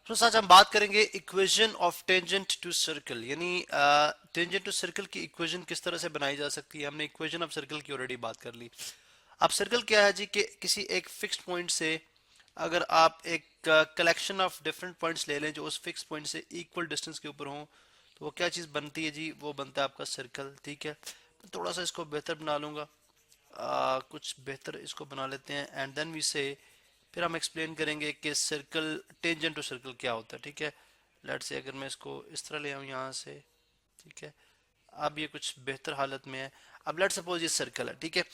तो आज हम बात करेंगे equation of tangent to circle, यानी टेंजेंट टू सर्कल की इक्वेशन किस तरह से बनाई जा सकती है। हमने इक्वेशन ऑफ सर्कल की ऑलरेडी बात कर ली। अब सर्कल क्या है जी कि किसी एक फिक्स्ड पॉइंट से अगर आप एक कलेक्शन ऑफ डिफरेंट पॉइंट्स ले लें जो उस फिक्स पॉइंट से इक्वल डिस्टेंस के ऊपर हों, तो वो क्या चीज़ बनती है जी, वो बनता है आपका सर्कल। ठीक है, मैं थोड़ा सा इसको बेहतर बना लूँगा, कुछ बेहतर इसको बना लेते हैं एंड देन वी से फिर हम एक्सप्लेन करेंगे कि सर्कल टेंजेंट टू सर्कल क्या होता है। ठीक है, लेट्स से अगर मैं इसको इस तरह ले आऊँ यहाँ से, ठीक है, अब ये कुछ बेहतर हालत में है। अब लेट्स सपोज ये सर्कल है, ठीक है।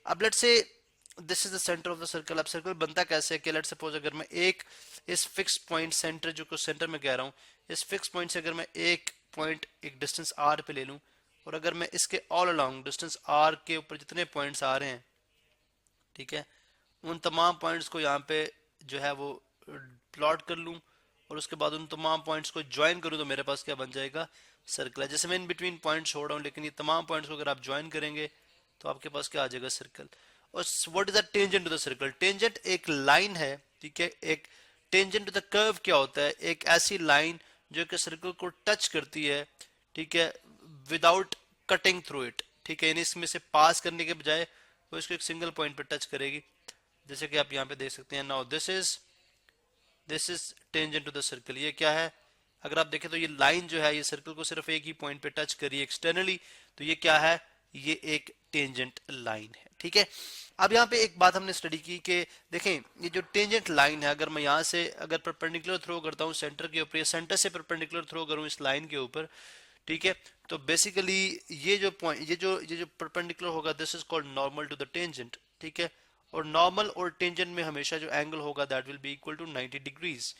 अब let's say this is the centre of the circle. अब सर्कल बनता कैसे है कि लेट्स सपोज अगर मैं एक इस फिक्स पॉइंट सेंटर, जो को सेंटर में कह रहा हूँ, इस फिक्स पॉइंट से अगर मैं एक पॉइंट एक डिस्टेंस आर पे ले लूँ और अगर मैं इसके ऑल अलोंग डिस्टेंस आर के ऊपर जितने पॉइंट्स आ रहे हैं, ठीक है, उन तमाम पॉइंट्स को यहाँ पे जो है वो प्लॉट कर लूँ और उसके बाद उन तमाम पॉइंट्स को ज्वाइन करूँ तो मेरे पास क्या बन जाएगा, सर्कल है। जैसे मैं इन बिटवीन पॉइंट छोड़ रहा हूँ, लेकिन ये तमाम पॉइंट्स को अगर आप ज्वाइन करेंगे तो आपके पास क्या आ जाएगा, सर्कल। और what is the tangent to the circle? Tangent एक लाइन है, ठीक है। एक टेंजेंट टू द कर्व क्या होता है? एक ऐसी लाइन जो कि सर्कल को टच करती है, ठीक है, विदाउट कटिंग थ्रू इट। ठीक है, यानी इसमें से पास करने के बजाय वो इसको एक सिंगल पॉइंट पे टच करेगी, जैसे कि आप यहाँ पे देख सकते हैं। Now this is tangent to the circle. ये क्या है? अगर आप देखें तो ये लाइन जो है ये सर्कल को सिर्फ एक ही पॉइंट पे टच करी एक्सटर्नली, तो ये क्या है? ये एक टेंजेंट लाइन है। ठीक है, अब यहाँ पे एक बात हमने स्टडी की कि देखें ये जो टेंजेंट लाइन है, अगर मैं यहाँ से अगर परपेंडिकुलर थ्रो करता हूँ सेंटर के ऊपर, या सेंटर से परपेंडिकुलर थ्रो करूँ इस लाइन के ऊपर, ठीक है, तो बेसिकली ये जो पॉइंट, ये जो परपेंडिकुलर होगा, this is called normal to the tangent. ठीक है, और नॉर्मल और टेंजेंट में हमेशा जो एंगल होगा that will be equal to 90 degrees.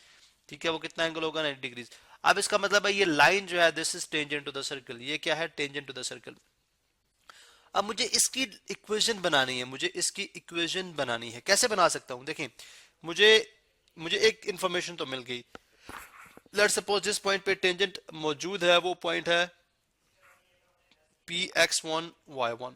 ठीक है, वो कितना एंगल होगा, 90 डिग्रीज। अब इसका मतलब है ये लाइन जो है this is tangent to the circle. ये क्या है? Tangent to the circle. अब मुझे इसकी इक्वेशन बनानी है, मुझे इसकी इक्वेशन बनानी है। कैसे बना सकता हूं? देखें, मुझे मुझे एक इंफॉर्मेशन तो मिल गई। लेट्स सपोज जिस पॉइंट पे टेंजेंट मौजूद है वो पॉइंट है px1 y1,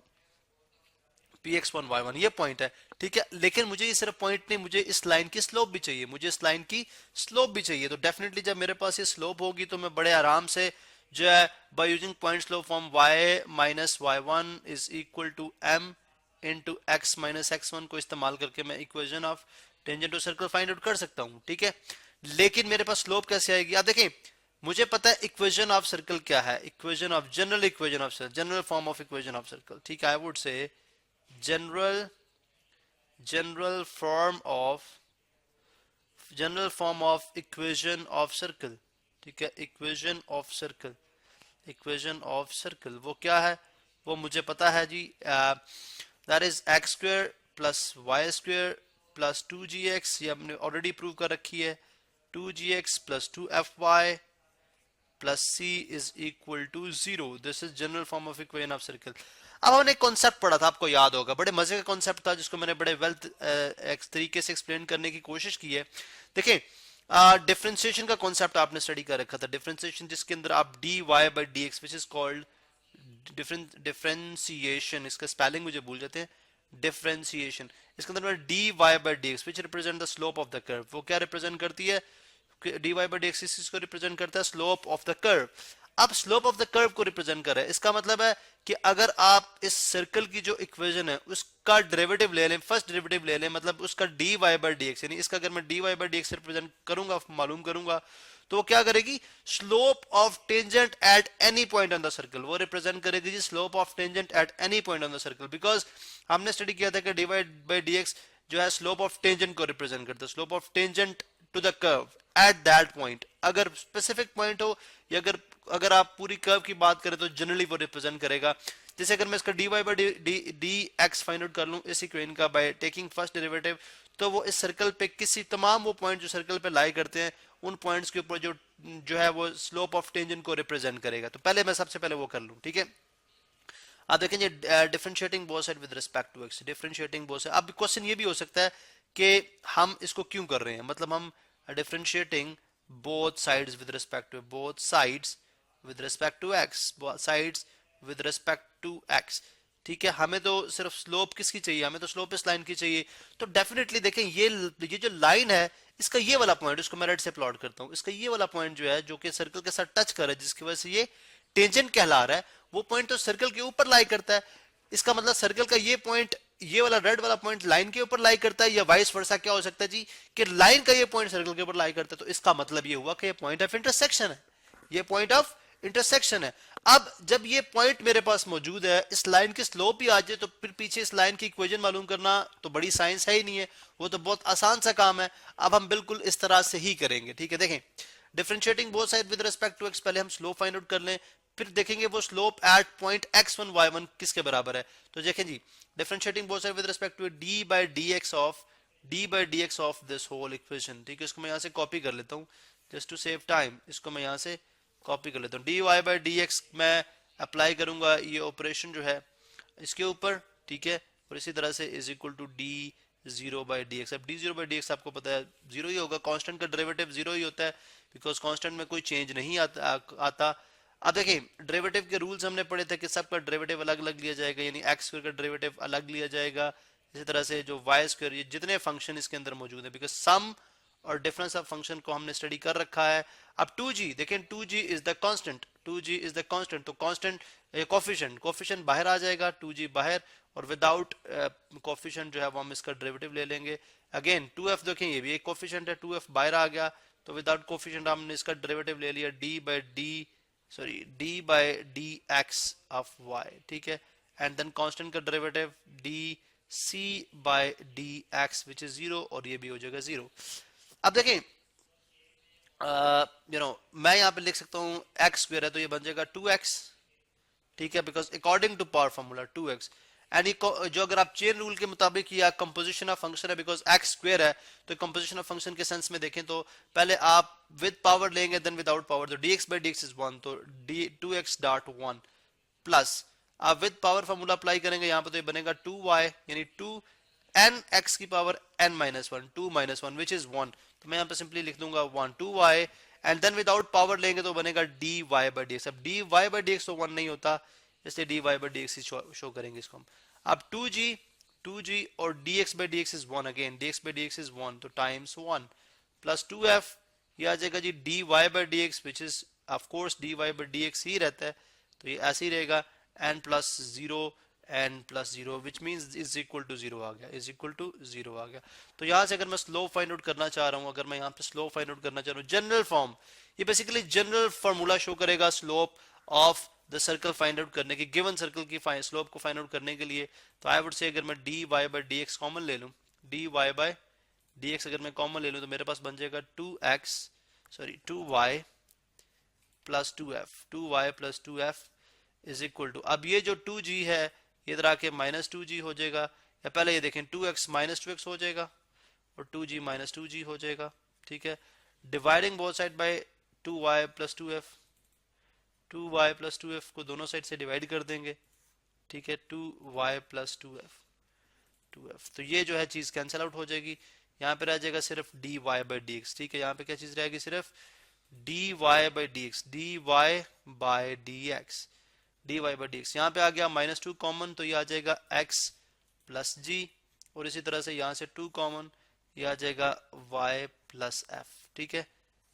px1 y1 ये पॉइंट है। ठीक है, लेकिन मुझे ये सिर्फ पॉइंट नहीं, मुझे इस लाइन की स्लोप भी चाहिए, मुझे इस लाइन की स्लोप भी चाहिए। तो डेफिनेटली जब मेरे पास ये स्लोप होगी तो मैं बड़े आराम से जो है by using point slope form y minus y1 is equal to m into x minus x1 को इस्तेमाल करके मैं equation of tangent to circle find out कर सकता हूँ। ठीक है, लेकिन मेरे पास स्लोप कैसे आएगी? आप देखें, मुझे पता है इक्वेशन ऑफ सर्कल क्या है, equation of general equation of circle, general form of equation of circle. ठीक है, I would say general general form of general form of equation of circle. ठीक है, equation of circle, equation of circle वो क्या है? वो मुझे पता है जी, that is x square plus y square plus 2gx। ये हमने ऑलरेडी प्रूव कर रखी है। 2gx plus 2fy plus C is equal to 0। This is general form of equation of circle. अब हमने कॉन्सेप्ट पढ़ा था, आपको याद होगा, बड़े मजे का कॉन्सेप्ट था जिसको मैंने बड़े वेल्थ तरीके से एक्सप्लेन करने की कोशिश की है। देखिए, डिफरेंशिएशन का कॉन्सेप्ट आपने स्टडी कर रखा था, डिफरेंशिएशन जिसके अंदर आप d y by d x, which is called differentiation, इसका स्पेलिंग मुझे भूल जाते हैं, डिफरेंशिएशन। इसके अंदर मैं d y by d x which represent the slope of the curve, वो क्या रिप्रेजेंट करती है? D y by d x को रिप्रेजेंट करता है स्लोप ऑफ द कर्व। अब स्लोप ऑफ द कर्व को रिप्रेजेंट कर रहा है, इसका मतलब है कि अगर आप इस सर्कल की जो इक्वेशन है उसका डेरिवेटिव ले लें, फर्स्ट डेरिवेटिव ले लें, मतलब उसका d y by d x, यानी इसका अगर मैं d y by d x represent करूंगा, मालूम करूंगा, तो वो क्या करेगी? Slope of tangent at any point on the circle, वो रिप्रेजेंट करेगी जी slope of tangent at any point on the circle. Because हमने स्टडी किया था कि d y by d x जो है स्लोप ऑफ टेंजेंट को रिप्रेजेंट करता है, slope of tangent to the curve at that point. अगर स्पेसिफिक पॉइंट हो या अगर अगर आप पूरी कर्व की बात करें तो जनरली वो रिप्रेजेंट करेगा। जैसे अगर मैं इसका d y by d x find out कर लूं इस इक्वेशन का बाय टेकिंग फर्स्ट डेरिवेटिव, तो वो इस सर्कल पे किसी तमाम वो पॉइंट जो सर्कल पे लाई करते हैं उन पॉइंट्स के ऊपर जो जो है वो स्लोप ऑफ टेंजेंट को रिप्रेजेंट करेगा। तो पहले मैं सबसे पहले वो कर लूं, ठीक है। आप देखेंगे differentiating both side with respect to x, differentiating both side. अब क्वेश्चन ये भी हो सकता है कि हम इसको क्यों कर रहे हैं, मतलब हम differentiating both sides with respect to, both sides with respect to x, both sides with respect to x. ठीक है, हमें तो सिर्फ स्लोप किसकी चाहिए? हमें तो स्लोप इस लाइन की चाहिए। तो डेफिनेटली देखें ये जो लाइन है इसका ये वाला पॉइंट, इसको मैं रेड से प्लॉट करता हूं, इसका ये वाला पॉइंट जो है जो कि सर्कल के साथ टच कर रहा है, जिसकी वजह से ये टेंजेंट कहला रहा है, वो पॉइंट तो सर्कल के ऊपर लाई करता है। इसका मतलब सर्कल का ये पॉइंट, ये वाला रेड वाला पॉइंट लाइन के ऊपर लाई करता है, या वाइस वर्सा क्या हो सकता है जी कि लाइन का ये पॉइंट सर्कल के ऊपर लाई करता है। तो इसका मतलब ये हुआ कि ये पॉइंट ऑफ इंटरसेक्शन है, ये पॉइंट ऑफ इंटरसेक्शन है। अब जब ये पॉइंट मेरे पास मौजूद है, इस लाइन की स्लोप भी आ जाए तो फिर पीछे इस लाइन की इक्वेशन मालूम करना तो बड़ी साइंस है ही नहीं है, वो तो बहुत आसान सा काम है। अब हम बिल्कुल इस तरह से ही करेंगे, ठीक है। देखें, differentiating both side with respect to x, पहले हम स्लोप फाइंड आउट कर लें, फिर देखेंगे वो slope eight point x1 y1 किसके बराबर है। तो देखें जी, differentiating both side with respect to d by dx of this whole equation, ठीक है। इसको मैं यहां से कॉपी कर लेता हूं जस्ट टू सेव टाइम, इसको मैं यहां से कॉपी कर लेता हूं। dy by dx मैं अप्लाई करूंगा ये ऑपरेशन जो है इसके ऊपर, ठीक है, और इसी तरह से is equal to d0 by dx। अब d0 by dx आपको पता है जीरो ही होगा, कांस्टेंट का डेरिवेटिव जीरो ही होता है, बिकॉज कांस्टेंट में कोई चेंज नहीं आता। अब देखिए डेरिवेटिव के रूल्स हमने पढ़े थे कि सबका डेरिवेटिव अलग अलग लिया जाएगा, यानी एक्स स्क्वायर का डेरिवेटिव अलग लिया जाएगा, इसी तरह से जो वाई स्क्वायर, ये जितने फंक्शन इसके अंदर मौजूद है, बिकॉज सम और डिफरेंस ऑफ फंक्शन को हमने स्टडी कर रखा है। अब 2g देखें, 2g is the constant, 2g is the constant, तो कांस्टेंट कोफिशिएंट बाहर आ जाएगा, 2g बाहर, और विदाउट कोफिशिएंट जो है वो हम इसका डेरिवेटिव ले लेंगे। अगेन 2f देखें, ये भी एक कोफिशिएंट है, 2f बाहर आ गया, तो विदाउट कोफिशिएंट हमने इसका डेरिवेटिव ले लिया d by dx of y, ठीक है, एंड देन कांस्टेंट का derivative dc by dx which is 0, और ये भी हो जाएगा 0। अब देखें मैं यहां पे लिख सकता हूं x स्क्वायर है तो ये बन जाएगा 2x, ठीक है, because according to power formula 2x। And जो अगर आप चेन रूल के मुताबिक या कंपोजिशन ऑफ फंक्शन है, बिकॉज x स्क्वायर है, तो कंपोजिशन ऑफ फंक्शन के सेंस में देखें तो पहले आप विद पावर लेंगे देन विदाउट पावर, तो dx by dx इज 1, तो 2x डॉट 1 प्लस आप विद पावर फॉर्मूला अप्लाई करेंगे यहाँ पे, तो ये बनेगा 2y यानी 2 n x की power n minus 1, 2 minus 1 which is 1, तो मैं यहाँ पे सिंपली लिख दूंगा 1 2y, and then without power लेंगे तो बनेगा dy by dx। अब dy by dx तो 1 नहीं होता, इसलिए dy by dx शो करेंगे इसको हम। अब 2g और dx by dx is 1, again dx by dx is 1, तो टाइम्स 1 प्लस 2f, ये आ जाएगा जी dy by dx which is of course dy by dx ही रहता है, तो ये ऐसे ही रहेगा, n plus 0 n plus 0 which means is equal to 0 आ गया, इज इक्वल टू 0 आ गया। तो यहाँ से अगर मैं स्लोप फाइंड आउट करना चाह रहा हूँ, अगर मैं यहाँ पे स्लोप फाइंड आउट करना चाह रहा हूँ, जनरल फॉर्म, ये बेसिकली जनरल फार्मूला शो करेगा slope of the circle find out करने की, गिवन सर्कल की स्लोप को फाइंड आउट करने के लिए। तो आई वुड से अगर मैं dy by dx कॉमन ले लूँ, dy by dx अगर मैं कॉमन ले लूँ तो मेरे पास बन जाएगा 2y plus 2y plus 2f is equal to, अब ये जो 2g है ये इधर आके माइनस 2g हो जाएगा, या पहले ये देखें 2x माइनस 2x हो जाएगा और 2g माइनस 2g हो जाएगा, ठीक है, dividing both side by 2y plus 2f, 2y plus 2f को दोनों साइड से डिवाइड कर देंगे, ठीक है, 2y प्लस 2f, तो ये जो है चीज कैंसिल आउट हो जाएगी, यहाँ पे रह जाएगा सिर्फ dy by dx, ठीक है, यहाँ पे क्या चीज रहेगी, सिर्फ dy by dx, यहाँ पे आ गया माइनस 2 कॉमन, तो ये आ जाएगा x प्लस जी, और इसी तरह से यहाँ से 2 कॉमन, ये आ जाएगा y प्लस f, ठीक है,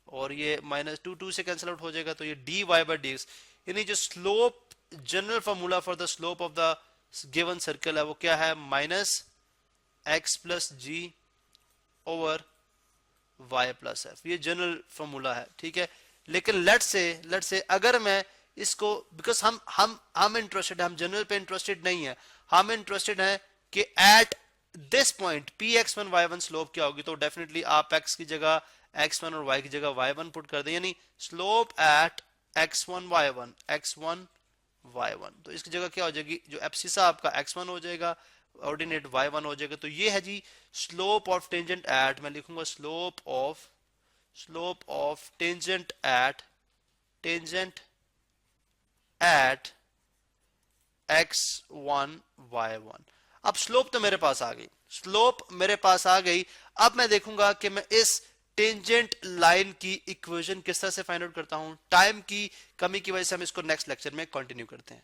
और ये माइनस 2 से कैंसिल आउट हो जाएगा, तो ये dy by dx, यानी जो slope, general formula for the slope of the given circle है वो क्या है, माइनस x प्लस जी ओवर y प्लस f, ये जनरल फॉर्मूला है, ठीक है। लेकिन लेट्स से अगर मैं इसको, बिकॉज हम इंटरेस्टेड, हम जनरल पे इंटरेस्टेड नहीं है, हम इंटरेस्टेड हैं कि at this point px1 y1 slope क्या होगी, तो डेफिनेटली आप x की जगह x1 और y की जगह y1 पुट कर दें, यानी स्लोप एट x1 y1, तो इसकी जगह क्या हो जाएगी, जो एब्सिसा आपका x1 हो जाएगा, ऑर्डिनेट y1 हो जाएगा, तो ये है जी स्लोप ऑफ टेंजेंट एट, मैं लिखूंगा slope of tangent eight x1 y1। अब स्लोप तो मेरे पास आ गई, अब मैं देखूंगा कि मैं इस टेंजेंट लाइन की इक्वेशन किस तरह से फाइंड आउट करता हूं। टाइम की कमी की वजह से हम इसको नेक्स्ट लेक्चर में कंटिन्यू करते हैं।